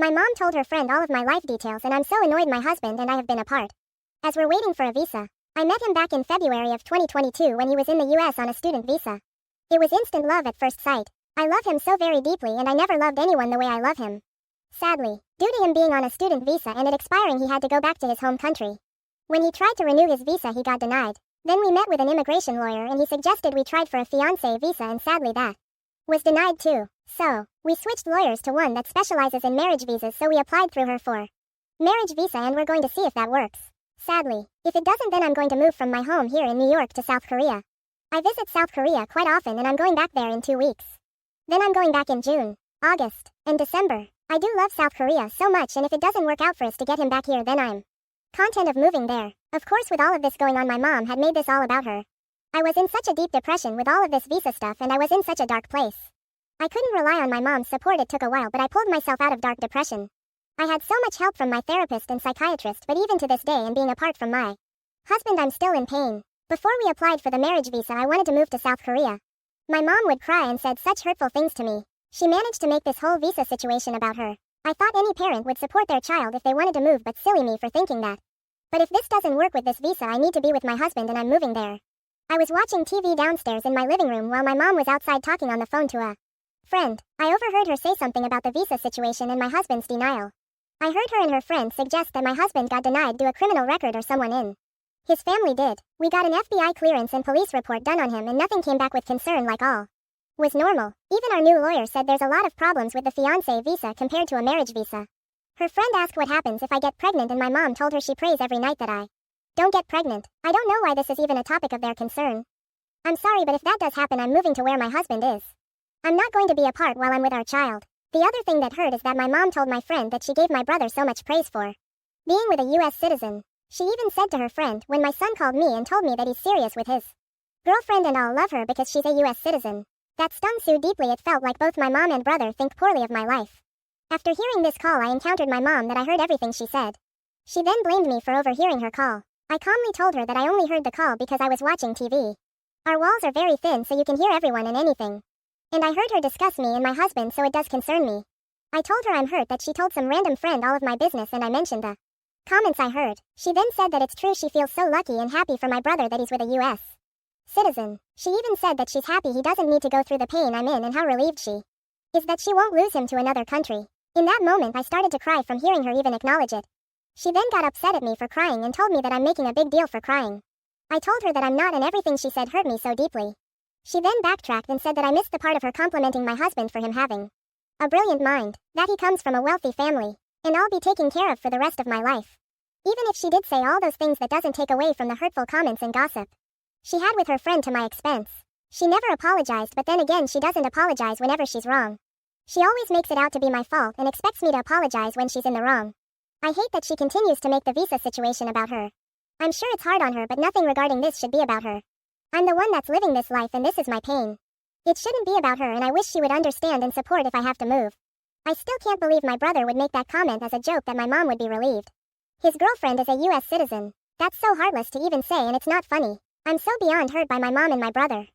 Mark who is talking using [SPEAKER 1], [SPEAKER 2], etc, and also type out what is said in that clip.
[SPEAKER 1] My mom told her friend all of my life details and I'm so annoyed my husband and I have been apart. As we're waiting for a visa, I met him back in February of 2022 when he was in the US on a student visa. It was instant love at first sight. I love him so very deeply and I never loved anyone the way I love him. Sadly, due to him being on a student visa and it expiring he had to go back to his home country. When he tried to renew his visa he got denied. Then we met with an immigration lawyer and he suggested we tried for a fiancé visa and sadly that was denied too. So, we switched lawyers to one that specializes in marriage visas so we applied through her for marriage visa and we're going to see if that works. Sadly, if it doesn't then I'm going to move from my home here in New York to South Korea. I visit South Korea quite often and I'm going back there in 2 weeks. Then I'm going back in June, August, and December. I do love South Korea so much and if it doesn't work out for us to get him back here then I'm content of moving there. Of course with all of this going on my mom had made this all about her. I was in such a deep depression with all of this visa stuff and I was in such a dark place. I couldn't rely on my mom's support. It took a while but I pulled myself out of dark depression. I had so much help from my therapist and psychiatrist but even to this day and being apart from my husband I'm still in pain. Before we applied for the marriage visa I wanted to move to South Korea. My mom would cry and said such hurtful things to me. She managed to make this whole visa situation about her. I thought any parent would support their child if they wanted to move but silly me for thinking that. But if this doesn't work with this visa I need to be with my husband and I'm moving there. I was watching TV downstairs in my living room while my mom was outside talking on the phone to a friend. I overheard her say something about the visa situation and my husband's denial. I heard her and her friend suggest that my husband got denied due to a criminal record or someone in his family did. We got an FBI clearance and police report done on him and nothing came back with concern like all was normal. Even our new lawyer said there's a lot of problems with the fiancé visa compared to a marriage visa. Her friend asked what happens if I get pregnant and my mom told her she prays every night that I don't get pregnant. I don't know why this is even a topic of their concern. I'm sorry but if that does happen I'm moving to where my husband is. I'm not going to be apart while I'm with our child. The other thing that hurt is that my mom told my friend that she gave my brother so much praise for being with a US citizen. She even said to her friend when my son called me and told me that he's serious with his girlfriend and I'll love her because she's a US citizen. That stung so deeply it felt like both my mom and brother think poorly of my life. After hearing this call I encountered my mom that I heard everything she said. She then blamed me for overhearing her call. I calmly told her that I only heard the call because I was watching TV. Our walls are very thin so you can hear everyone and anything. And I heard her discuss me and my husband so it does concern me. I told her I'm hurt that she told some random friend all of my business and I mentioned the comments I heard. She then said that it's true she feels so lucky and happy for my brother that he's with a US citizen. She even said that she's happy he doesn't need to go through the pain I'm in and how relieved she is that she won't lose him to another country. In that moment I started to cry from hearing her even acknowledge it. She then got upset at me for crying and told me that I'm making a big deal for crying. I told her that I'm not and everything she said hurt me so deeply. She then backtracked and said that I missed the part of her complimenting my husband for him having a brilliant mind, that he comes from a wealthy family, and I'll be taken care of for the rest of my life. Even if she did say all those things that doesn't take away from the hurtful comments and gossip she had with her friend to my expense. She never apologized but then again she doesn't apologize whenever she's wrong. She always makes it out to be my fault and expects me to apologize when she's in the wrong. I hate that she continues to make the visa situation about her. I'm sure it's hard on her but nothing regarding this should be about her. I'm the one that's living this life and this is my pain. It shouldn't be about her and I wish she would understand and support if I have to move. I still can't believe my brother would make that comment as a joke that my mom would be relieved. His girlfriend is a US citizen. That's so heartless to even say and it's not funny. I'm so beyond hurt by my mom and my brother.